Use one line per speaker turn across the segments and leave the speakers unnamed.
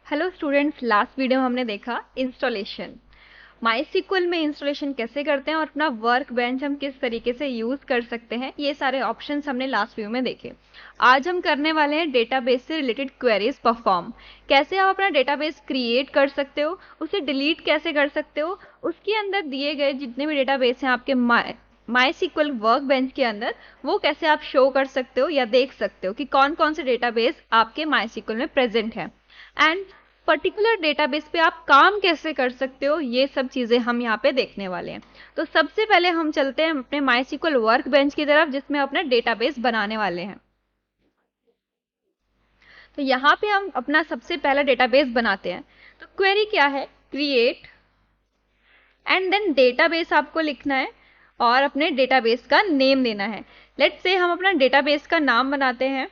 Hello students, last video में हमने देखा इंस्टॉलेशन। माईसीक्वल में इंस्टॉलेशन कैसे करते हैं और अपना वर्क बेंच हम किस तरीके से यूज कर सकते हैं, ये सारे ऑप्शंस हमने लास्ट वीडियो में देखे। आज हम करने वाले हैं डेटाबेस से रिलेटेड क्वेरीज परफॉर्म। कैसे आप अपना डेटाबेस क्रिएट कर सकते हो, उसे डिलीट कैसे कर सकते हो, उसके अंदर दिए गए जितने भी डेटाबेस हैं आपके माईसीक्वल वर्क बेंच के अंदर, वो कैसे आप शो कर सकते हो या देख सकते हो कि कौन कौन से डेटाबेस आपके माईसीक्वल में प्रेजेंट है एंड पर्टिकुलर डेटाबेस पे आप काम कैसे कर सकते हो, ये सब चीजें हम यहाँ पे देखने वाले हैं। तो सबसे पहले हम चलते हैं अपने माईसीक्वल वर्क बेंच की तरफ, जिसमें अपना डेटाबेस बनाने वाले हैं। तो यहाँ पे हम अपना सबसे पहला डेटाबेस बनाते हैं। तो क्वेरी क्या है, क्रिएट एंड देन डेटाबेस आपको लिखना है और अपने डेटाबेस का नेम देना है। लेट्स से हम अपना डेटाबेस का नाम बनाते हैं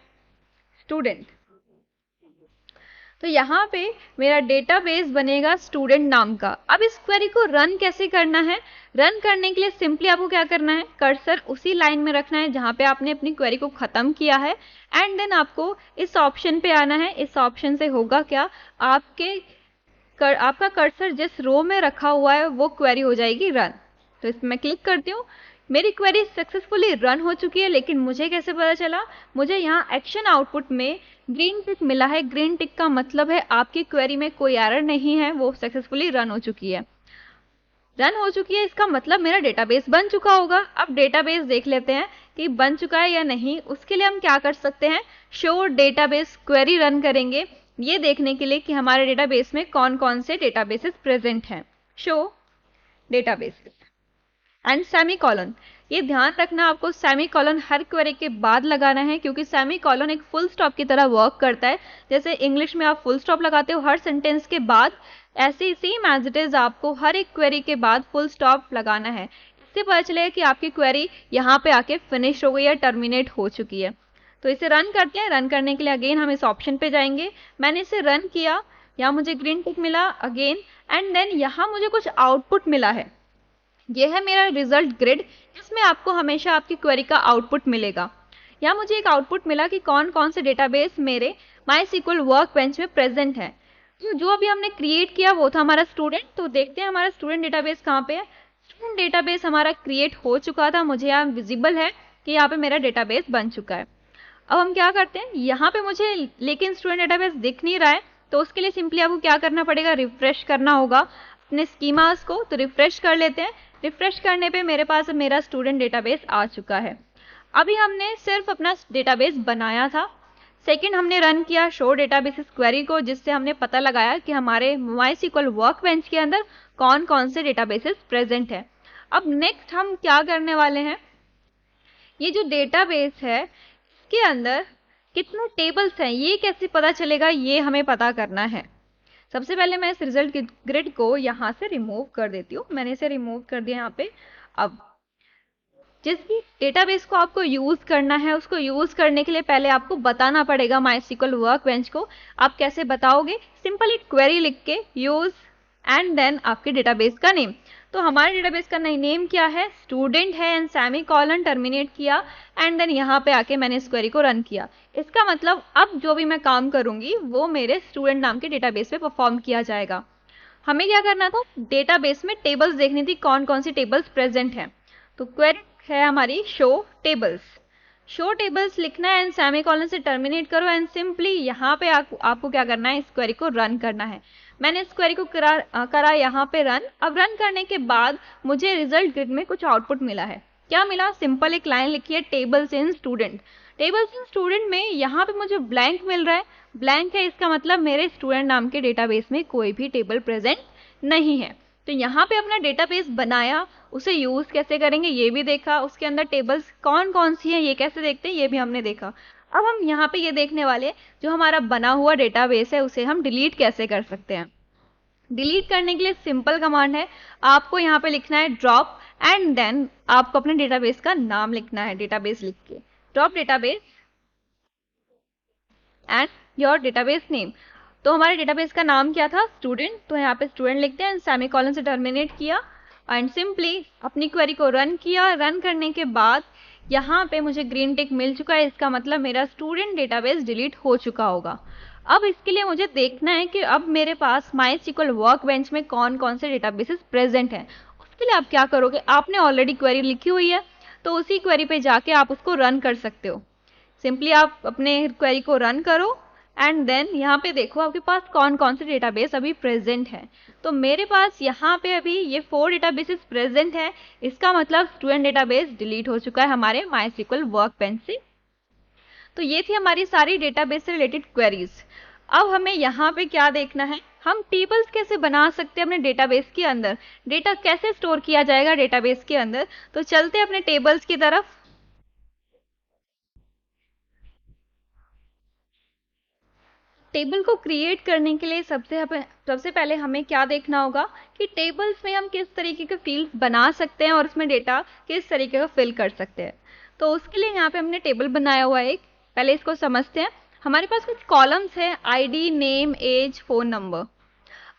स्टूडेंट। तो यहाँ पे मेरा डेटाबेस बनेगा स्टूडेंट नाम का। अब इस क्वेरी को रन कैसे करना है, रन करने के लिए सिंपली आपको क्या करना है, कर्सर उसी लाइन में रखना है जहाँ पे आपने अपनी क्वेरी को खत्म किया है एंड देन आपको इस ऑप्शन पे आना है। इस ऑप्शन से होगा क्या, आपका कर्सर जिस रो में रखा हुआ है वो क्वेरी हो जाएगी रन। तो इसमें मैं क्लिक करती हूँ, मेरी क्वेरी सक्सेसफुली रन हो चुकी है। लेकिन मुझे कैसे पता चला, मुझे यहाँ एक्शन आउटपुट में ग्रीन टिक मिला है। ग्रीन टिक का मतलब है आपकी क्वेरी में कोई एरर नहीं है, वो सक्सेसफुली रन हो चुकी है। रन हो चुकी है इसका मतलब मेरा डेटाबेस बन चुका होगा। अब डेटाबेस देख लेते हैं कि बन चुका है या नहीं। उसके लिए हम क्या कर सकते हैं, शो डेटाबेस क्वेरी रन करेंगे, ये देखने के लिए कि हमारे डेटाबेस में कौन कौन से डेटाबेसेस प्रेजेंट हैं। Show databases and semicolon. ये ध्यान रखना, आपको सेमीकोलन हर क्वेरी के बाद लगाना है, क्योंकि सेमीकोलन एक फुल स्टॉप की तरह वर्क करता है। जैसे इंग्लिश में आप फुल स्टॉप लगाते हो हर सेंटेंस के बाद, ऐसे ही सेम एज इट इज आपको हर एक क्वेरी के बाद फुल स्टॉप लगाना है। इससे पता चलेगा कि आपकी क्वेरी यहाँ पे आके फिनिश हो गई है, टर्मिनेट हो चुकी है। तो इसे रन करते हैं। रन करने के लिए अगेन हम इस ऑप्शन पे जाएंगे। मैंने इसे रन किया, यहाँ मुझे ग्रीन टिक मिला अगेन एंड देन यहाँ मुझे कुछ आउटपुट मिला है। यह है मेरा रिजल्ट ग्रिड, जिसमें आपको हमेशा आपकी क्वेरी का आउटपुट मिलेगा। यहाँ मुझे एक आउटपुट मिला कि कौन कौन से डेटाबेस मेरे माईसीक्वल वर्क बेंच में प्रेजेंट है। तो जो अभी हमने क्रिएट किया वो था हमारा स्टूडेंट। तो देखते हैं हमारा स्टूडेंट डेटाबेस कहाँ पे है। स्टूडेंट डेटाबेस हमारा क्रिएट हो चुका था, मुझे यहाँ विजिबल है कि यहाँ पे मेरा डेटाबेस बन चुका है। अब हम क्या करते हैं, यहाँ पे मुझे लेकिन स्टूडेंट डेटाबेस दिख नहीं रहा है। तो उसके लिए सिंपली आपको क्या करना पड़ेगा, रिफ्रेश करना होगा अपने स्कीमास को। तो रिफ्रेश कर लेते हैं। रिफ्रेश करने पे मेरे पास मेरा स्टूडेंट डेटाबेस आ चुका है। अभी हमने सिर्फ अपना डेटाबेस बनाया था। सेकंड हमने रन किया शो डेटाबेसेस क्वेरी को, जिससे हमने पता लगाया कि हमारे माईसीक्वल वर्क बेंच के अंदर कौन कौन से डेटाबेसेस प्रेजेंट है। अब नेक्स्ट हम क्या करने वाले हैं, ये जो डेटाबेस है इसके अंदर कितने टेबल्स हैं ये कैसे पता चलेगा, ये हमें पता करना है। सबसे पहले मैं इस रिजल्ट ग्रिड को यहाँ से रिमूव कर देती हूँ। मैंने इसे रिमूव कर दिया यहाँ पे। अब जिस भी डेटाबेस को आपको यूज करना है, उसको यूज करने के लिए पहले आपको बताना पड़ेगा माईसीक्वल वर्क बेंच को। आप कैसे बताओगे, सिंपल एक क्वेरी लिख के यूज एंड देन आपके डेटाबेस का नेम। तो हमारे डेटाबेस का नेम क्या है, स्टूडेंट है एंड सेमीकोलन टर्मिनेट किया एंड देन यहाँ पे आके मैंने इस क्वेरी को रन किया। इसका मतलब अब जो भी मैं काम करूंगी वो मेरे स्टूडेंट नाम के डेटाबेस पे परफॉर्म किया जाएगा। हमें क्या करना था, डेटाबेस में टेबल्स देखनी थी, कौन कौन सी टेबल्स प्रेजेंट हैं। तो क्वेरी है हमारी शो टेबल्स। शो टेबल्स लिखना है एंड सेमीकोलन से टर्मिनेट करो एंड सिंपली यहाँ पे आपको क्या करना है, इस क्वेरी को रन करना है। मैंने इस क्वेरी को करा यहाँ पे रन। अब रन करने के बाद मुझे रिजल्ट ग्रिड में कुछ आउटपुट मिला है। क्या मिला, सिंपल एक लाइन लिखी है, टेबल्स इन स्टूडेंट। टेबल्स इन स्टूडेंट में यहाँ पे मुझे ब्लैंक मिल रहा है। ब्लैंक है, इसका मतलब मेरे स्टूडेंट नाम के डेटाबेस में कोई भी टेबल प्रेजेंट नहीं है। तो यहाँ पे अपना डेटाबेस बनाया, उसे यूज कैसे करेंगे ये भी देखा। उसके अंदर टेबल्स कौन कौन सी हैं ये कैसे देखते हैं ये भी हमने देखा। अब हम यहाँ पे ये देखने वाले, जो हमारा बना हुआ डेटाबेस है उसे हम डिलीट कैसे कर सकते हैं। डिलीट करने के लिए सिंपल कमांड है, आपको यहाँ पे लिखना है ड्रॉप एंड देन आपको अपने डेटाबेस का नाम लिखना है। डेटाबेस लिख के drop database and your database name. तो हमारे डेटाबेस का नाम क्या था, स्टूडेंट। तो यहाँ पे स्टूडेंट लिखते हैं, सेमीकोलन से टर्मिनेट किया एंड सिंपली अपनी क्वेरी को रन किया। रन करने के बाद यहाँ पे मुझे ग्रीन टिक मिल चुका है, इसका मतलब मेरा स्टूडेंट डेटाबेस डिलीट हो चुका होगा। अब इसके लिए मुझे देखना है कि अब मेरे पास MySQL वर्कबेंच में कौन कौन से डेटाबेसेस प्रेजेंट हैं। उसके लिए आप क्या करोगे, आपने ऑलरेडी क्वेरी लिखी हुई है तो उसी क्वेरी पे जाके आप उसको रन कर सकते हो। सिंपली आप अपने क्वेरी को रन करो एंड देन यहाँ पे देखो आपके पास कौन कौन से डेटाबेस अभी प्रेजेंट है। तो मेरे पास यहाँ पे अभी ये 4 डेटाबेसेस प्रेजेंट है। इसका मतलब स्टूडेंट डेटाबेस डिलीट हो चुका है हमारे MySQL वर्कबेंच से। तो ये थी हमारी सारी डेटाबेस से रिलेटेड क्वेरीज। अब हमें यहाँ पे क्या देखना है, हम टेबल्स कैसे बना सकते हैं अपने डेटाबेस के अंदर, डेटा कैसे स्टोर किया जाएगा डेटाबेस के अंदर। तो चलते हैं अपने टेबल्स की तरफ। टेबल को क्रिएट करने के लिए सबसे पहले हमें क्या देखना होगा कि टेबल्स में हम किस तरीके के फील्ड्स बना सकते हैं और उसमें डेटा किस तरीके का फिल कर सकते हैं। तो उसके लिए यहाँ पे हमने टेबल बनाया हुआ है एक, पहले इसको समझते हैं। हमारे पास कुछ कॉलम्स हैं, ID, name, age, phone number.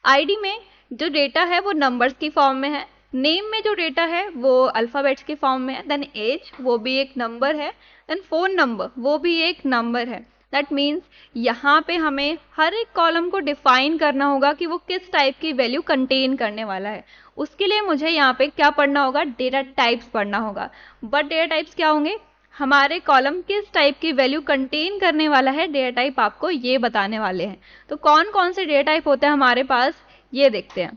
ID में जो डेटा है वो नंबर्स की फॉर्म में है, नेम में जो डेटा है वो अल्फ़ाबेट्स की फॉर्म में है, देन एज वो भी एक नंबर है, देन फोन नंबर वो भी एक नंबर है। दैट मीन्स यहाँ पे हमें हर एक कॉलम को डिफाइन करना होगा कि वो किस टाइप की वैल्यू कंटेन करने वाला है। उसके लिए मुझे यहाँ पे क्या पढ़ना होगा, डेटा टाइप्स पढ़ना होगा। बट डेटा टाइप्स क्या होंगे, हमारे कॉलम किस टाइप की वैल्यू कंटेन करने वाला है, डेटा टाइप आपको ये बताने वाले हैं। तो कौन कौन से डेटा टाइप होते हैं हमारे पास, ये देखते हैं।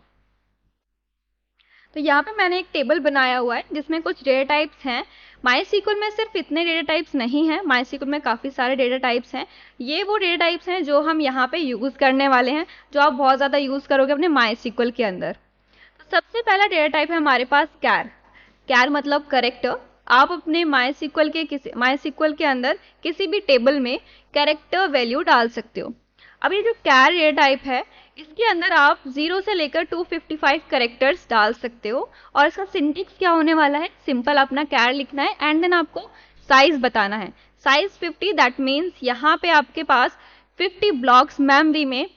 तो यहाँ पे मैंने एक टेबल बनाया हुआ है जिसमें कुछ डेटा टाइप्स हैं। MySQL में सिर्फ इतने डेटा टाइप्स नहीं हैं, MySQL में काफ़ी सारे डेटा टाइप्स हैं। ये वो डेटा टाइप्स हैं जो हम यहाँ पे यूज़ करने वाले हैं, जो आप बहुत ज़्यादा यूज़ करोगे अपने MySQL के अंदर। तो सबसे पहला डेटा टाइप है हमारे पास कैर। कैर मतलब करेक्टर। आप अपने MySQL के अंदर किसी भी टेबल में कैरेक्टर वैल्यू डाल सकते हो। अब ये जो कैर डेटा टाइप है इसके अंदर आप 0 से लेकर 255 कैरेक्टर्स डाल सकते हो। और इसका सिंटेक्स क्या होने वाला है, सिंपल अपना कैर लिखना है एंड देन आपको साइज बताना है। साइज 50, दैट मीन्स यहाँ पे आपके पास 50 ब्लॉक्स मेमोरी में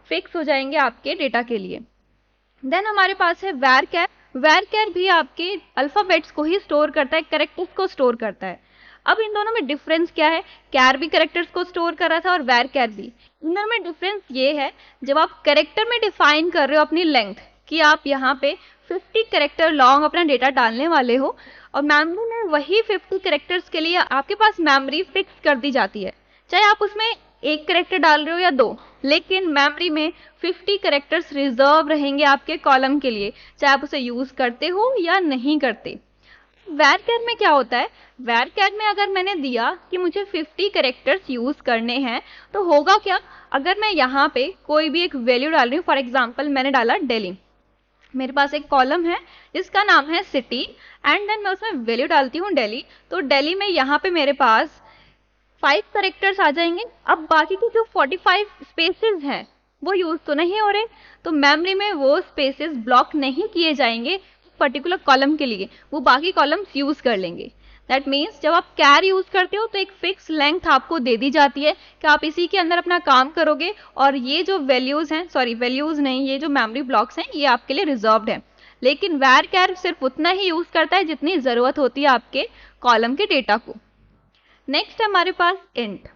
फिक्स हो जाएंगे आपके डेटा के लिए। देन हमारे पास है वैर कैर भी आपके अल्फाबेट्स को ही स्टोर करता है, कैरेक्टर्स को स्टोर करता है। अब इन दोनों में डिफरेंस क्या है, कैर भी कैरेक्टर्स को स्टोर कर रहा था और वैर कैर भी। इन दोनों में डिफरेंस ये है, जब आप कैरेक्टर में डिफाइन कर रहे हो अपनी लेंथ कि आप यहाँ पे 50 कैरेक्टर लॉन्ग अपना डेटा डालने वाले हो और मेमोरी में वही 50 कैरेक्टर्स के लिए आपके पास मेमोरी फिक्स कर दी जाती है। चाहे आप उसमें एक कैरेक्टर डाल रहे हो या 2, लेकिन मेमोरी में 50 कैरेक्टर्स रिजर्व रहेंगे आपके कॉलम के लिए, चाहे आप उसे यूज करते हो या नहीं करते। वैरकैर में क्या होता है, वैरकैर में अगर मैंने दिया कि मुझे 50 कैरेक्टर्स यूज करने हैं तो होगा क्या, अगर मैं यहाँ पे कोई भी एक वैल्यू डाल रही हूँ, फॉर एग्जांपल मैंने डाला दिल्ली, मेरे पास एक कॉलम है जिसका नाम है सिटी एंड देन मैं उसमें वैल्यू डालती हूँ दिल्ली। तो दिल्ली में यहाँ पे मेरे पास 5 कैरेक्टर्स आ जाएंगे। अब बाकी के जो 45 स्पेसेस हैं वो यूज तो नहीं हो रहे, तो मेमोरी में वो स्पेसेस ब्लॉक नहीं किए जाएंगे पर्टिकुलर कॉलम के लिए, वो बाकी कॉलम्स यूज कर लेंगे। दैट मीन्स जब आप कैर यूज करते हो तो एक फिक्स लेंथ आपको दे दी जाती है कि आप इसी के अंदर अपना काम करोगे और ये जो वैल्यूज हैं, सॉरी वैल्यूज नहीं, ये जो मेमोरी ब्लॉक्स हैं ये आपके लिए रिजर्व्ड है। लेकिन वैर कैर सिर्फ उतना ही यूज करता है जितनी जरूरत होती है आपके कॉलम के डेटा को। नेक्स्ट है हमारे पास इंट।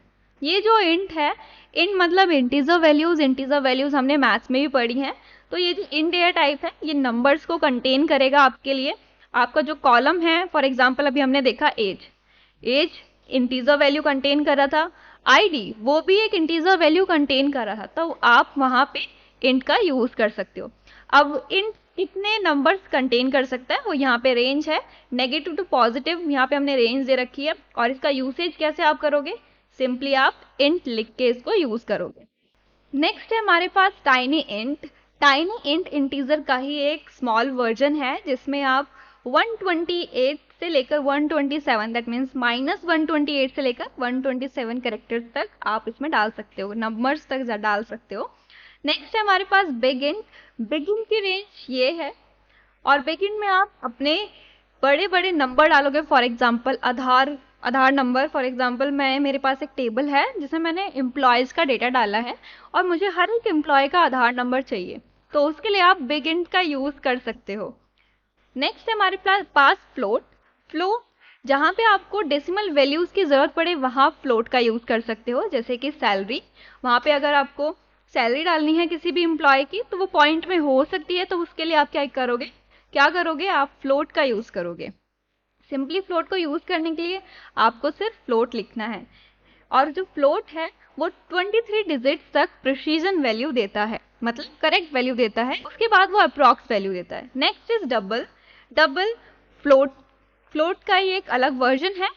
ये जो इंट है, इंट मतलब इंटीजर वैल्यूज। इंटीजर वैल्यूज हमने मैथ्स में भी पढ़ी हैं। तो ये जो इंट डेटा टाइप है ये नंबर्स को कंटेन करेगा आपके लिए। आपका जो कॉलम है, फॉर एग्जांपल अभी हमने देखा एज इंटीजर वैल्यू कंटेन कर रहा था, आईडी वो भी एक इंटीजर वैल्यू कंटेन कर रहा था, तो आप वहां पे इंट का यूज कर सकते हो। अब इंट कितने नंबर्स कंटेन कर सकता है वो यहाँ पे रेंज है, नेगेटिव टू पॉजिटिव यहाँ पे हमने रेंज दे रखी है। और इसका यूसेज कैसे आप करोगे, सिंपली आप इंट लिख के इसको यूज करोगे। नेक्स्ट है हमारे पास tiny int. Tiny int integer का ही एक स्मॉल वर्जन है जिसमें आप 128 से लेकर 127, दैट मीन्स -128 से लेकर 127 कैरेक्टर्स तक आप इसमें डाल सकते हो, नंबर्स तक डाल सकते हो। नेक्स्ट है हमारे पास बिग इंट। बिग इंट की रेंज ये है और बिग इंट में आप अपने बड़े बड़े नंबर डालोगे, for example Aadhaar number. For example मेरे पास एक टेबल है जिसमें मैंने एम्प्लॉयज़ का डेटा डाला है और मुझे हर एक एम्प्लॉय का आधार नंबर चाहिए, तो उसके लिए आप बिग इंट का यूज़ कर सकते हो। नेक्स्ट है हमारे पास फ्लोट। जहाँ पे आपको डेसिमल वैल्यूज की जरूरत पड़े वहाँ फ्लोट का यूज कर सकते हो, जैसे कि सैलरी। वहाँ पे अगर आपको सैलरी डालनी है किसी भी एम्प्लॉय की तो वो पॉइंट में हो सकती है, तो उसके लिए आप क्या करोगे, आप फ्लोट का यूज करोगे। सिंपली फ्लोट को यूज करने के लिए आपको सिर्फ फ्लोट लिखना है, और जो फ्लोट है वो 23 डिजिट्स तक प्रिसीजन वैल्यू देता है, मतलब करेक्ट वैल्यू देता है। उसके बाद वो अप्रॉक्स वैल्यू देता है। Next is double. Double float float का ही एक अलग वर्जन है।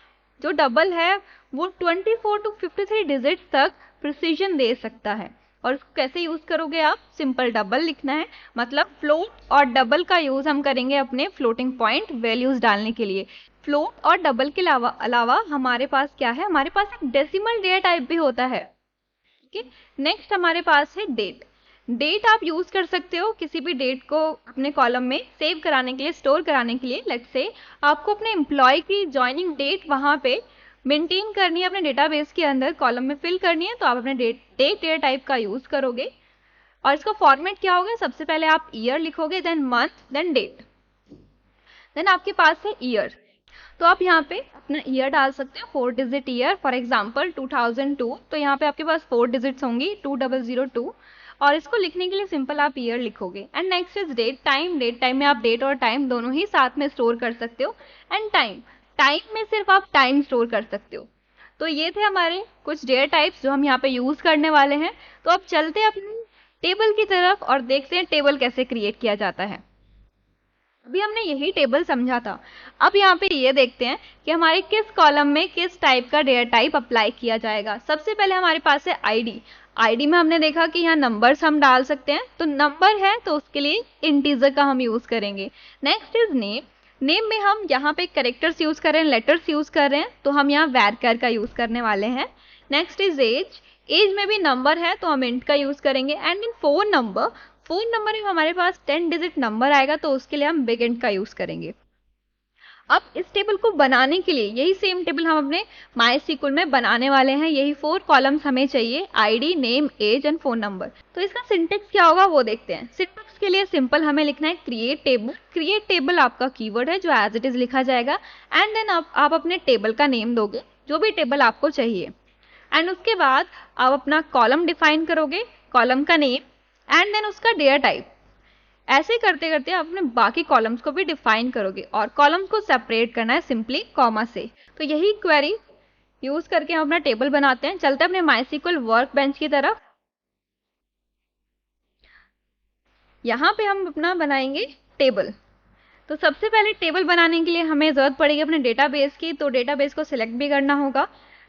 जो डबल है वो 24 टू 53 डिजिट्स तक प्रिसीजन दे सकता है। और उसको कैसे यूज करोगे आप, सिंपल डबल लिखना है, मतलब फ्लोट और डबल का यूज हम करेंगे अपने फ्लोटिंग पॉइंट वैल्यूज डालने के लिए। फ्लोट और डबल के अलावा हमारे पास क्या है, हमारे पास एक डेसिमल डेटा टाइप भी होता है। ओके, नेक्स्ट हमारे पास है डेट। डेट आप यूज कर सकते हो किसी भी डेट को अपने कॉलम में सेव कराने के लिए, स्टोर कराने के लिए। लेट्स से आपको अपने एम्प्लॉय की ज्वाइनिंग डेट वहां पे मेंटेन करनी है, अपने डेटाबेस के अंदर कॉलम में फिल करनी है, तो आप अपने डेट डेटा टाइप का यूज करोगे। और इसका फॉर्मेट क्या होगा, सबसे पहले आप ईयर लिखोगे, then month, then date, then आपके पास है ईयर। तो आप यहाँ पे अपना ईयर डाल सकते हो, 4 डिजिट ईयर, फॉर एग्जांपल 2002, तो यहाँ पे आपके पास 4 डिजिट्स होंगी, 2002। और इसको लिखने के लिए सिंपल आप ईयर लिखोगे। And next is date time. Date time में आप डेट और टाइम दोनों ही साथ में स्टोर कर सकते हो। एंड टाइम टाइम में सिर्फ आप टाइम स्टोर कर सकते हो। तो ये थे हमारे कुछ डेटा टाइप्स जो हम यहाँ पे यूज करने वाले हैं। तो अब चलते हैं अपनी टेबल की तरफ और देखते हैं टेबल कैसे क्रिएट किया जाता है। अभी हमने यही टेबल समझा था। अब यहाँ पे ये देखते हैं कि हमारे किस कॉलम में किस टाइप का डेटा टाइप अप्लाई किया जाएगा। सबसे पहले हमारे पास है आईडी। आईडी में हमने देखा कि यहाँ नंबर्स हम डाल सकते हैं, तो नंबर है तो उसके लिए इंटीजर का हम यूज करेंगे। Next is name. नेम में हम यहाँ पे कैरेक्टर्स यूज कर रहे हैं, लेटर्स यूज कर रहे हैं, तो हम यहाँ वैरकर का यूज करने वाले हैं। Next is as. एज में भी नंबर है तो हम इंट का यूज करेंगे। And in phone number, phone number में हमारे पास 10 डिजिट नंबर आएगा तो उसके लिए हम बिग इंट का यूज करेंगे। अब इस टेबल को बनाने के लिए यही सेम टेबल हम अपने MySQL में बनाने वाले हैं। यही 4 कॉलम्स हमें चाहिए, ID, name, age and phone number. तो इसका सिंटेक्स क्या होगा वो देखते हैं। सिंटेक्स के लिए सिंपल हमें लिखना है क्रिएट टेबल। क्रिएट टेबल आपका कीवर्ड है जो एज इट इज लिखा जाएगा। एंड देन आप अपने टेबल का नेम दोगे, जो भी टेबल आपको चाहिए। एंड उसके बाद आप अपना कॉलम डिफाइन करोगे, कॉलम का नेम, एंड देन उसका डेटा टाइप। ऐसे करते करते आप अपने बाकी कॉलम्स को भी डिफाइन करोगे, और कॉलम्स को सेपरेट करना है सिंपली कॉमा से। तो यही क्वेरी यूज करके हम अपना टेबल बनाते हैं। चलते हैं अपने MySQL वर्कबेंच की तरफ। यहाँ पे हम अपना बनाएंगे टेबल। तो सबसे पहले टेबल बनाने के लिए हमें जरूरत पड़ेगी अपने डेटाबेस की, तो डेटाबेस को सिलेक्ट भी करना होगा।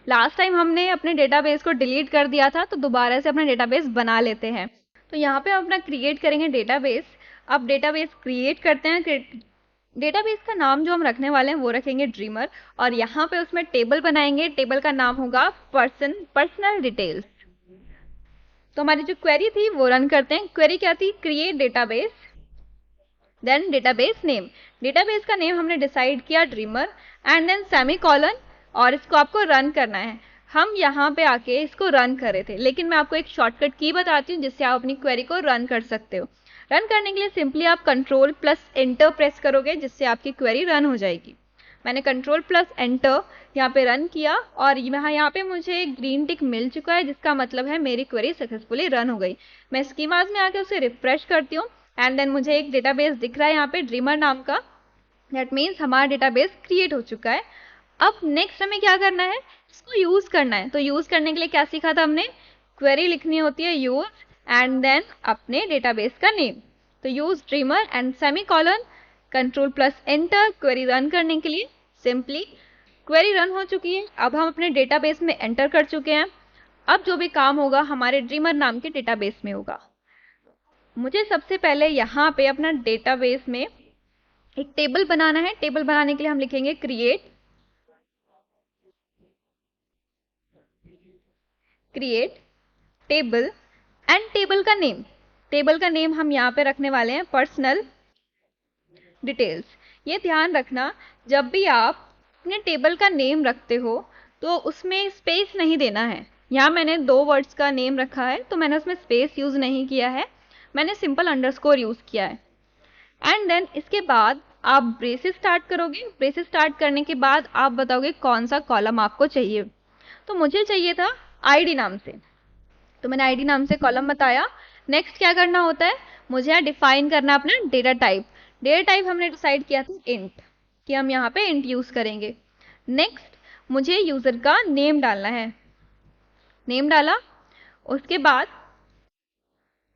लास्ट टाइम हमने अपने डेटाबेस को डिलीट कर दिया था, तो दोबारा से अपना डेटाबेस बना लेते हैं। तो यहाँ पे हम अपना क्रिएट करेंगे डेटाबेस। अब डेटाबेस क्रिएट करते हैं। डेटाबेस का नाम जो हम रखने वाले हैं वो रखेंगे ड्रीमर, और यहाँ पे उसमें टेबल बनाएंगे। टेबल का नाम होगा पर्सनल डिटेल्स। तो हमारी जो क्वेरी थी वो रन करते हैं। क्वेरी क्या थी, create database, then database name. Database का नेम हमने डिसाइड किया ड्रीमर, एंड देन सेमीकोलन, और इसको आपको रन करना है। हम यहाँ पे आके इसको रन कर रहे थे, लेकिन मैं आपको एक शॉर्टकट की बताती हूँ जिससे आप अपनी क्वेरी को रन कर सकते हो। रन करने के लिए सिंपली आप Ctrl+Enter प्रेस करोगे, जिससे आपकी क्वेरी रन हो जाएगी। मैंने Ctrl+Enter यहाँ पे रन किया, और यहाँ पे मुझे ग्रीन टिक मिल चुका है, जिसका मतलब है मेरी क्वेरी सक्सेसफुली रन हो गई। मैं स्कीमाज में आके उसे रिफ्रेश करती हूँ, एंड देन मुझे एक डेटाबेस दिख रहा है यहाँ पे ड्रीमर नाम का। दैट मीन्स हमारा डेटाबेस क्रिएट हो चुका है। अब नेक्स्ट हमें क्या करना है, इसको यूज करना है। तो यूज करने के लिए क्या सीखा था हमने, क्वेरी लिखनी होती है यूज, एंड देन अपने डेटाबेस का नेम। तो use dreamer and semicolon, Ctrl+Enter query run करने के लिए। सिंपली क्वेरी रन हो चुकी है। अब हम अपने डेटाबेस में एंटर कर चुके हैं। अब जो भी काम होगा हमारे ड्रीमर नाम के डेटाबेस में होगा। मुझे सबसे पहले यहाँ पे अपना डेटाबेस में एक टेबल बनाना है। टेबल बनाने के लिए हम लिखेंगे क्रिएट टेबल, एंड टेबल का नेम। टेबल का नेम हम यहाँ पे रखने वाले हैं पर्सनल डिटेल्स। ये ध्यान रखना, जब भी आप अपने टेबल का नेम रखते हो तो उसमें स्पेस नहीं देना है। यहाँ मैंने 2 वर्ड्स का नेम रखा है, तो मैंने उसमें स्पेस यूज नहीं किया है, मैंने सिंपल अंडरस्कोर यूज किया है। एंड देन इसके बाद आप ब्रेसेस स्टार्ट करोगे। ब्रेसेस स्टार्ट करने के बाद आप बताओगे कौन सा कॉलम आपको चाहिए। तो मुझे चाहिए था आईडी नाम से, तो मैंने आईडी नाम से कॉलम बताया। नेक्स्ट क्या करना होता है, मुझे यहाँ डिफाइन करना अपना डेटा टाइप। डेटा टाइप हमने डिसाइड किया था इंट, कि हम यहाँ पे इंट यूज करेंगे। नेक्स्ट मुझे यूजर का नेम डालना है, नेम डाला। उसके बाद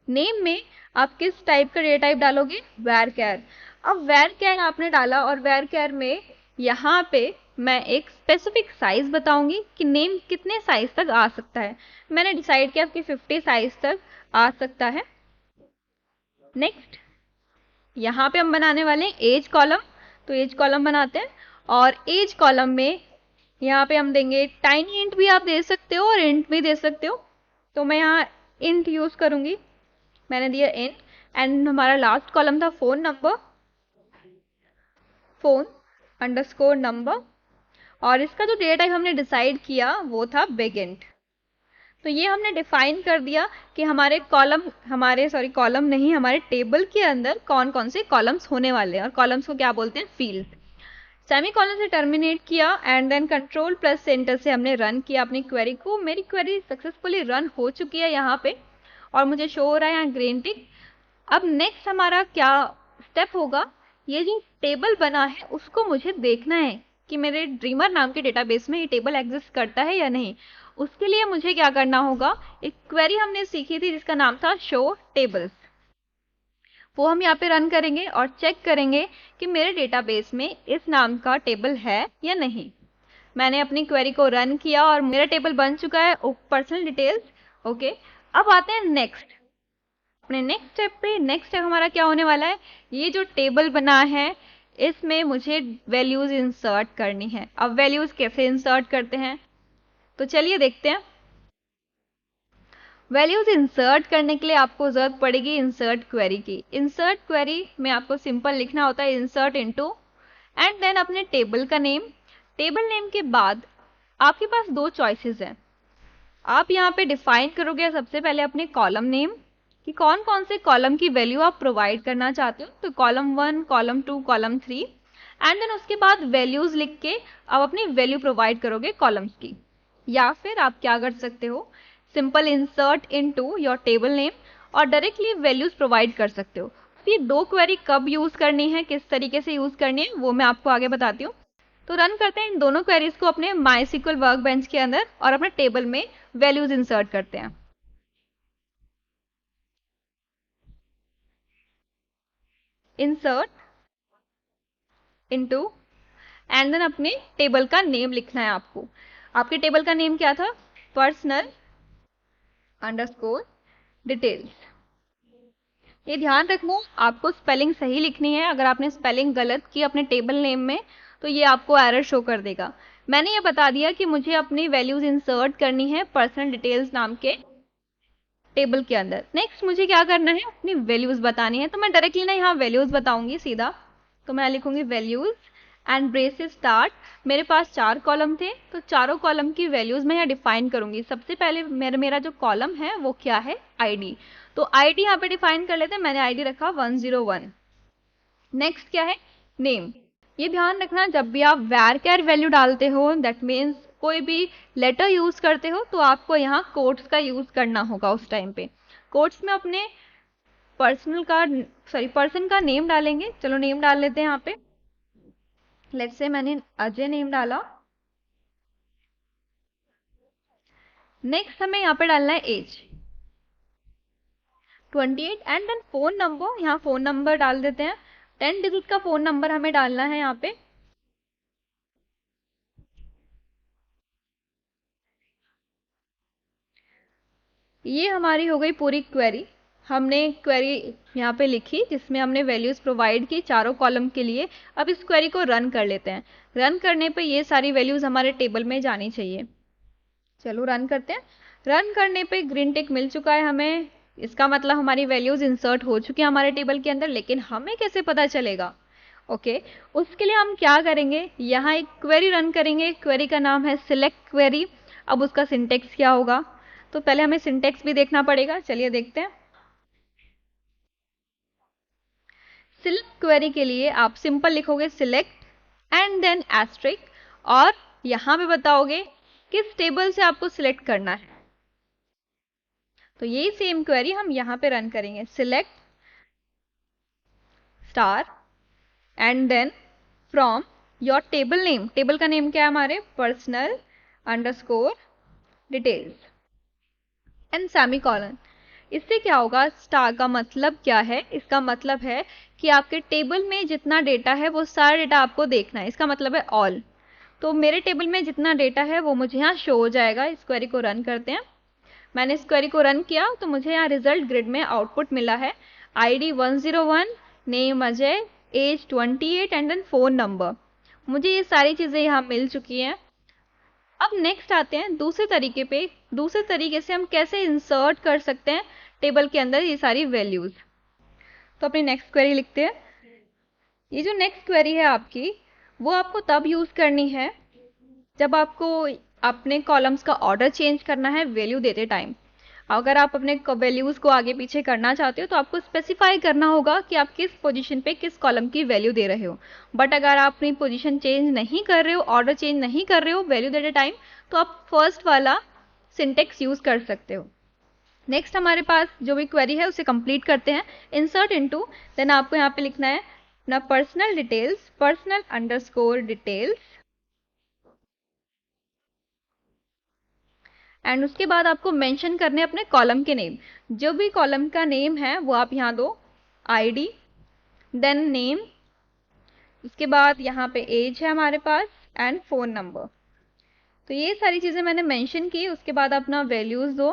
नेम में आप किस टाइप का डेटा टाइप डालोगे, varchar। अब varchar आपने डाला और varchar में यहाँ पे मैं एक स्पेसिफिक साइज बताऊंगी कि नेम कितने साइज तक आ सकता है। मैंने डिसाइड किया कि 50 साइज तक आ सकता है। नेक्स्ट यहाँ पे हम बनाने वाले हैं एज कॉलम, तो एज कॉलम बनाते हैं। और एज कॉलम में यहाँ पे हम देंगे टाइनी इंट भी आप दे सकते हो और इंट भी दे सकते हो, तो मैं यहाँ इंट यूज करूंगी, मैंने दिया इंट। एंड हमारा लास्ट कॉलम था phone number, phone underscore number. और इसका जो डेटा टाइप हमने डिसाइड किया वो था बिग इंट। तो ये हमने डिफाइन कर दिया कि हमारे कॉलम, कॉलम नहीं, हमारे टेबल के अंदर कौन कौन से कॉलम्स होने वाले हैं, और कॉलम्स को क्या बोलते हैं, फील्ड। सेमी कॉलन से टर्मिनेट किया and then control plus enter से हमने रन किया अपनी क्वेरी को। मेरी क्वेरी सक्सेसफुली रन हो चुकी है यहाँ पे, और मुझे शो हो रहा है यहाँ ग्रीन टिक। अब नेक्स्ट हमारा क्या स्टेप होगा, ये जो टेबल बना है उसको मुझे देखना है कि मेरे ड्रीमर नाम के डेटाबेस में ये टेबल एग्जिस्ट करता है या नहीं। उसके लिए मुझे क्या करना होगा, एक क्वेरी हमने सीखी थी जिसका नाम था शो टेबल्स, वो हम यहाँ पे रन करेंगे और चेक करेंगे कि मेरे डेटाबेस में इस नाम का टेबल है या नहीं। मैंने अपनी क्वेरी को रन किया और मेरा टेबल बन चुका है पर्सनल डिटेल्स। ओके, अब आते हैं नेक्स्ट, अपने नेक्स्ट स्टेप पे। नेक्स्ट स्टेप हमारा क्या होने वाला है, ये जो टेबल बना है इसमें मुझे वैल्यूज इंसर्ट करनी है। अब वैल्यूज कैसे इंसर्ट करते हैं, तो चलिए देखते हैं। वैल्यूज इंसर्ट करने के लिए आपको जरूरत पड़ेगी इंसर्ट क्वेरी की। इंसर्ट क्वेरी में आपको सिंपल लिखना होता है इंसर्ट इनटू एंड देन अपने टेबल का नेम। टेबल नेम के बाद आपके पास दो चॉइसेस हैं। आप यहाँ पे डिफाइन करोगे सबसे पहले अपने कॉलम नेम कि कौन कौन से कॉलम की वैल्यू आप प्रोवाइड करना चाहते हो, तो column 1, column 2, column 3। And then उसके बाद वैल्यूज लिख के आप अपनी वैल्यू प्रोवाइड करोगे कॉलम्स की। या फिर आप क्या कर सकते हो, simple insert into your table name और डायरेक्टली वैल्यूज प्रोवाइड कर सकते हो। ये दो क्वेरी कब यूज करनी है, किस तरीके से यूज करनी है, वो मैं आपको आगे बताती हूँ। तो रन करते हैं इन दोनों क्वेरीज को अपने माईएसक्यूएल वर्कबेंच के अंदर और अपने टेबल में वैल्यूज इंसर्ट करते हैं। इंसर्ट इनटू एंड देन अपने टेबल का नेम लिखना है आपको। आपके टेबल का नेम क्या था, पर्सनल अंडरस्कोर डिटेल्स। ये ध्यान रखना आपको स्पेलिंग सही लिखनी है। अगर आपने स्पेलिंग गलत की अपने टेबल नेम में तो ये आपको एरर शो कर देगा। मैंने ये बता दिया कि मुझे अपनी वैल्यूज इंसर्ट करनी है पर्सनल डिटेल्स नाम के टेबल के अंदर। नेक्स्ट मुझे क्या करना है, अपनी वैल्यूज बतानी है। तो मैं डायरेक्टली ना यहाँ वैल्यूज बताऊंगी सीधा, तो मैं लिखूंगी वैल्यूज एंड ब्रेसेस स्टार्ट। मेरे पास 4 कॉलम थे, तो चारों कॉलम की वैल्यूज मैं यहाँ डिफाइन करूंगी। सबसे पहले मेरा जो कॉलम है वो क्या है, आईडी। तो आईडी यहाँ पे डिफाइन कर लेते हैं, मैंने आईडी रखा 101। नेक्स्ट क्या है, नेम। ये ध्यान रखना जब भी आप varchar वैल्यू डालते हो, दैट मीन्स कोई भी लेटर यूज करते हो, तो आपको यहाँ कोट्स का यूज करना होगा। उस टाइम पे कोट्स में अपने पर्सन का नेम डालेंगे। चलो नेम डाल लेते हैं यहाँ पे, लेट्स से मैंने अजय नेम डाला। नेक्स्ट हमें यहाँ पे डालना है age 28 and then phone number. यहाँ फोन नंबर डाल देते हैं, 10 डिजिट का फोन नंबर हमें डालना है यहाँ पे। ये हमारी हो गई पूरी क्वेरी। हमने क्वेरी यहाँ पे लिखी जिसमें हमने वैल्यूज प्रोवाइड की चारों कॉलम के लिए। अब इस क्वेरी को रन कर लेते हैं। रन करने पे ये सारी वैल्यूज हमारे टेबल में जानी चाहिए। चलो रन करते हैं। रन करने पे ग्रीन टिक मिल चुका है हमें, इसका मतलब हमारी वैल्यूज इंसर्ट हो चुकी है हमारे टेबल के अंदर। लेकिन हमें कैसे पता चलेगा, ओके उसके लिए हम क्या करेंगे, यहाँ एक क्वेरी रन करेंगे। क्वेरी का नाम है सिलेक्ट क्वेरी। अब उसका सिंटेक्स क्या होगा, तो पहले हमें सिंटेक्स भी देखना पड़ेगा। चलिए देखते हैं। सिलेक्ट क्वेरी के लिए आप सिंपल लिखोगे सिलेक्ट एंड देन एस्ट्रिक, और यहाँ पे बताओगे किस टेबल से आपको सिलेक्ट करना है। तो यही सेम क्वेरी हम यहाँ पे रन करेंगे, select star and then from your table name, table का नेम क्या है हमारे, personal underscore details and semicolon. इससे क्या होगा, स्टार का मतलब क्या है, इसका मतलब है कि आपके टेबल में जितना डेटा है वो सारा डेटा आपको देखना है, इसका मतलब है ऑल। तो मेरे टेबल में जितना डेटा है वो मुझे यहाँ शो हो जाएगा। इस क्वेरी को रन करते हैं। मैंने इस क्वेरी को रन किया तो मुझे यहाँ रिजल्ट ग्रिड में आउटपुट मिला है, ID 101, name Ajay, age 28 and then phone number. मुझे ये सारी चीज़ें यहाँ मिल चुकी हैं। अब नेक्स्ट आते हैं दूसरे तरीके पे। दूसरे तरीके से हम कैसे इंसर्ट कर सकते हैं टेबल के अंदर ये सारी वैल्यूज। तो अपनी नेक्स्ट क्वेरी लिखते हैं। ये जो नेक्स्ट क्वेरी है आपकी, वो आपको तब यूज करनी है जब आपको अपने कॉलम्स का ऑर्डर चेंज करना है वैल्यू देते टाइम। अगर आप अपने वैल्यूज को आगे पीछे करना चाहते हो तो आपको स्पेसिफाई करना होगा कि आप किस पोजीशन पे किस कॉलम की वैल्यू दे रहे हो। बट अगर आप अपनी पोजीशन चेंज नहीं कर रहे हो, ऑर्डर चेंज नहीं कर रहे हो वैल्यू देते टाइम, तो आप फर्स्ट वाला सिंटेक्स यूज कर सकते हो। नेक्स्ट हमारे पास जो भी क्वेरी है उसे कंप्लीट करते हैं। इंसर्ट इनटू, देन आपको यहाँ पे लिखना है अपना personal details, personal underscore details, and उसके बाद आपको मेंशन करने अपने कॉलम के नेम। जो भी कॉलम का नेम है वो आप यहाँ दो, ID देन नेम, उसके बाद यहाँ पे एज है हमारे पास एंड फोन नंबर। तो ये सारी चीज़ें मैंने मेंशन की। उसके बाद अपना वैल्यूज़ दो।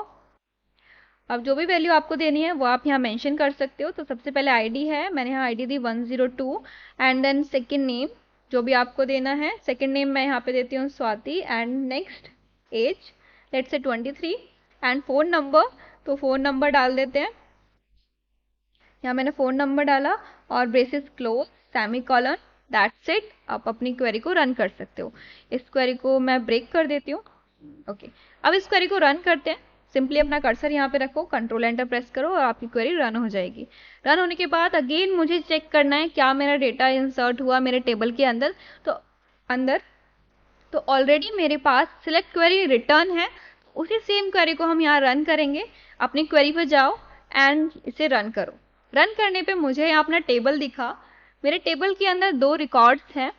अब जो भी वैल्यू आपको देनी है वो आप यहाँ मेंशन कर सकते हो। तो सबसे पहले ID है, मैंने यहाँ ID दी 102 एंड देन सेकेंड नेम जो भी आपको देना है, सेकेंड नेम मैं यहाँ पे देती हूँ Swati, and next age let's say 23 and phone number, तो फोन नंबर डाल देते हैं। यहाँ मैंने फोन नंबर डाला और braces close semicolon, that's it. आप अपनी क्वेरी को रन कर सकते हो। इस क्वेरी को मैं ब्रेक कर देती हूँ। ओके, अब इस क्वेरी को रन करते हैं। सिंपली अपना कर्सर यहाँ पे रखो, कंट्रोल एंटर प्रेस करो और आपकी क्वेरी रन हो जाएगी। रन होने के बाद अगेन मुझे चेक करना है क्या मेरा डेटा इंसर्ट हुआ मेरे टेबल के अंदर। तो ऑलरेडी मेरे पास सिलेक्ट क्वेरी रिटर्न है। उसी सेम क्वेरी को हम यहाँ रन करेंगे। अपनी क्वेरी पर जाओ एंड इसे रन करो। रन करने पे मुझे यहाँ अपना टेबल दिखा। मेरे टेबल के अंदर 2 रिकॉर्ड्स हैं,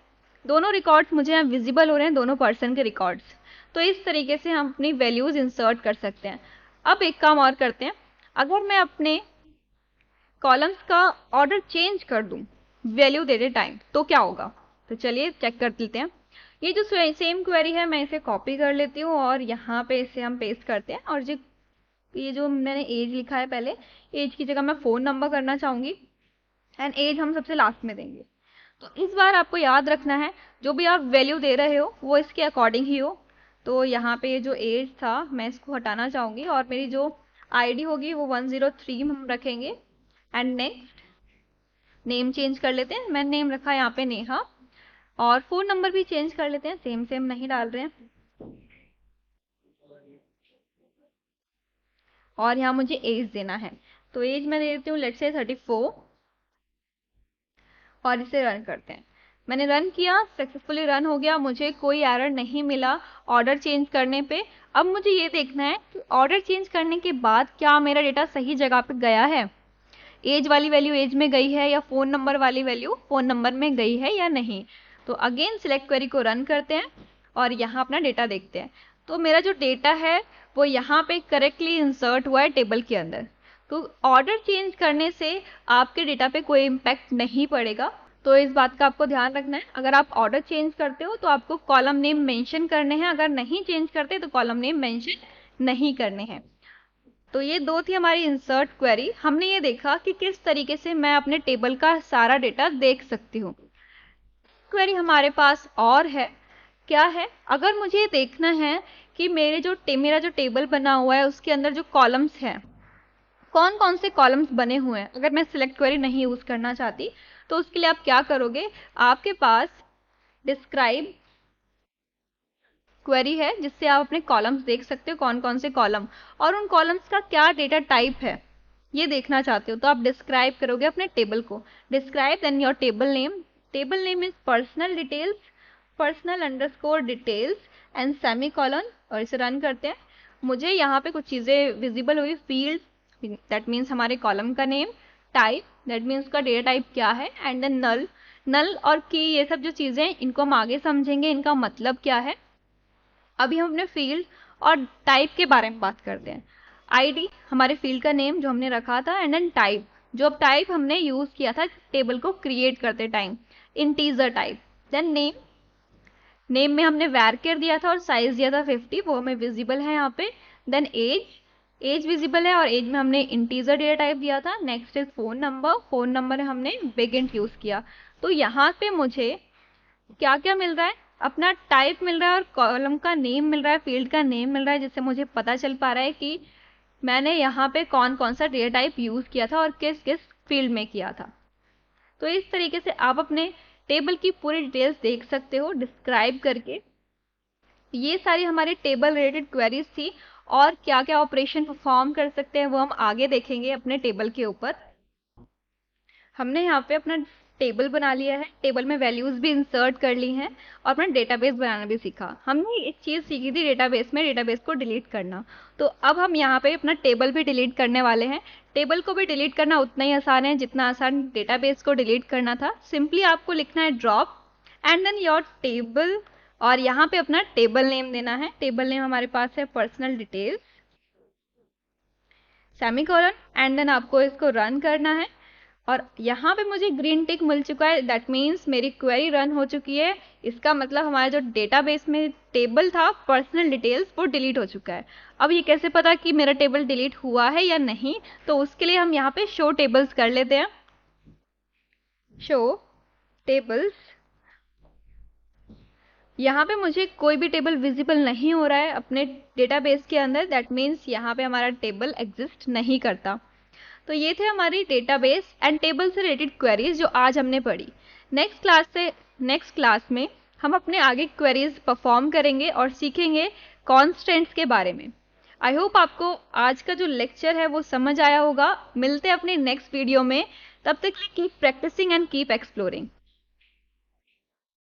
दोनों रिकॉर्ड्स मुझे यहाँ विजिबल हो रहे हैं, दोनों पर्सन के रिकॉर्ड्स। तो इस तरीके से हम अपनी वैल्यूज इंसर्ट कर सकते हैं। अब एक काम और करते हैं, अगर मैं अपने कॉलम्स का ऑर्डर चेंज कर दूं वैल्यू देते टाइम तो क्या होगा। तो चलिए चेक कर लेते हैं। ये जो सेम क्वेरी है मैं इसे कॉपी कर लेती हूँ और यहाँ पे इसे हम पेस्ट करते हैं। और ये जो मैंने एज लिखा है पहले, एज की जगह मैं फ़ोन नंबर करना चाहूँगी एंड एज हम सबसे लास्ट में देंगे। तो इस बार आपको याद रखना है जो भी आप वैल्यू दे रहे हो वो इसके अकॉर्डिंग ही हो। तो यहाँ पे जो एज था मैं इसको हटाना चाहूँगी और मेरी जो ID होगी वो 103 हम रखेंगे। एंड नेक्स्ट नेम चेंज कर लेते हैं। मैंने नेम रखा यहाँ पे नेहा, और फ़ोन नंबर भी चेंज कर लेते हैं, सेम सेम नहीं डाल रहे हैं। और यहाँ मुझे एज देना है, तो एज मैं दे देती हूँ लेट्स से 34 और इसे रन करते हैं। मैंने रन किया, सक्सेसफुली रन हो गया, मुझे कोई एरर नहीं मिला ऑर्डर चेंज करने पे। अब मुझे ये देखना है कि ऑर्डर चेंज करने के बाद क्या मेरा डेटा सही जगह पे गया है, एज वाली वैल्यू एज में गई है या फ़ोन नंबर वाली वैल्यू फ़ोन नंबर में गई है या नहीं। तो अगेन सिलेक्ट क्वेरी को रन करते हैं और यहाँ अपना डेटा देखते हैं। तो मेरा जो डेटा है वो यहाँ पे करेक्टली इंसर्ट हुआ है टेबल के अंदर। तो ऑर्डर चेंज करने से आपके डेटा पे कोई इम्पैक्ट नहीं पड़ेगा। तो इस बात का आपको ध्यान रखना है, अगर आप ऑर्डर चेंज करते हो तो आपको कॉलम नेम मेंशन करने हैं, अगर नहीं चेंज करते तो कॉलम नेम मेंशन नहीं करने हैं। तो ये 2 थी हमारी इंसर्ट क्वेरी। हमने ये देखा कि किस तरीके से मैं अपने टेबल का सारा डेटा देख सकती हूँ। क्वेरी हमारे पास और है, क्या है, अगर मुझे देखना है कि मेरा जो टेबल बना हुआ है उसके अंदर जो कॉलम्स हैं कौन कौन से कॉलम्स बने हुए हैं, अगर मैं सिलेक्ट क्वेरी नहीं यूज करना चाहती तो उसके लिए आप क्या करोगे, आपके पास डिस्क्राइब क्वेरी है जिससे आप अपने कॉलम्स देख सकते हो कौन कौन से कॉलम और उन कॉलम्स का क्या डेटा टाइप है। ये देखना चाहते हो तो आप डिस्क्राइब करोगे अपने टेबल को। Describe then your table name. Table name is personal details, personal underscore details and semicolon, और इसे रन करते हैं। मुझे यहाँ पे कुछ चीज़ें विजिबल हुई। फील्ड दैट मीन्स हमारे कॉलम का नेम, टाइप दैट मीन्स उसका डेटा टाइप क्या है, एंड देन नल, नल और की, ये सब जो चीज़ें इनको हम आगे समझेंगे इनका मतलब क्या है। अभी हम अपने फील्ड और टाइप के बारे में बात करते हैं। आईडी हमारे फील्ड का नेम जो हमने रखा था, एंड देन टाइप, जो अब टाइप हमने यूज किया था टेबल को क्रिएट करते time, integer type. Then name, name में हमने वैरकेर दिया था और साइज दिया था 50, वो हमें विजिबल है यहाँ पे। देन एज, एज विजिबल है और एज में हमने इंटीजर डेटा टाइप दिया था। Next is phone number, phone number हमने बिग इंट यूज किया। तो यहाँ पे मुझे क्या क्या मिल रहा है, अपना टाइप मिल रहा है और कॉलम का नेम मिल रहा है, फील्ड का नेम मिल रहा है, जिससे मुझे पता चल पा रहा है कि मैंने यहाँ पे कौन कौन सा डेटा टाइप यूज किया था और किस किस फील्ड में किया था। तो इस तरीके से आप अपने टेबल की पूरी डिटेल्स देख सकते हो डिस्क्राइब करके। ये सारी हमारी टेबल रिलेटेड क्वेरीज थी, और क्या क्या ऑपरेशन परफॉर्म कर सकते हैं वो हम आगे देखेंगे अपने टेबल के ऊपर। हमने यहाँ पे अपना टेबल बना लिया है, टेबल में वैल्यूज भी इंसर्ट कर ली हैं और अपना डेटाबेस बनाना भी सीखा। हमने एक चीज़ सीखी थी डेटाबेस में, डेटाबेस को डिलीट करना। तो अब हम यहाँ पे अपना टेबल भी डिलीट करने वाले हैं। टेबल को भी डिलीट करना उतना ही आसान है जितना आसान डेटाबेस को डिलीट करना था। सिंपली आपको लिखना है drop and then your table, और यहाँ पे अपना टेबल नेम देना है। टेबल नेम हमारे पास है personal details, semicolon, and then आपको इसको रन करना है। और यहाँ पे मुझे ग्रीन टिक मिल चुका है, दैट मीन्स मेरी क्वेरी रन हो चुकी है। इसका मतलब हमारा जो डेटाबेस में टेबल था पर्सनल डिटेल्स वो डिलीट हो चुका है। अब ये कैसे पता कि मेरा टेबल डिलीट हुआ है या नहीं, तो उसके लिए हम यहाँ पे शो टेबल्स कर लेते हैं। शो टेबल्स, यहाँ पे मुझे कोई भी टेबल विजिबल नहीं हो रहा है अपने डेटाबेस के अंदर, दैट मीन्स यहाँ पे हमारा टेबल एग्जिस्ट नहीं करता। तो ये थे हमारी डेटाबेस एंड टेबल से रिलेटेड क्वेरीज जो आज हमने पढ़ी। नेक्स्ट क्लास में हम अपने आगे क्वेरीज परफॉर्म करेंगे और सीखेंगे कॉन्स्टेंट्स के बारे में। आई होप आपको आज का जो लेक्चर है वो समझ आया होगा। मिलते हैं अपने नेक्स्ट वीडियो में, तब तक के लिए keep practising and keep exploring.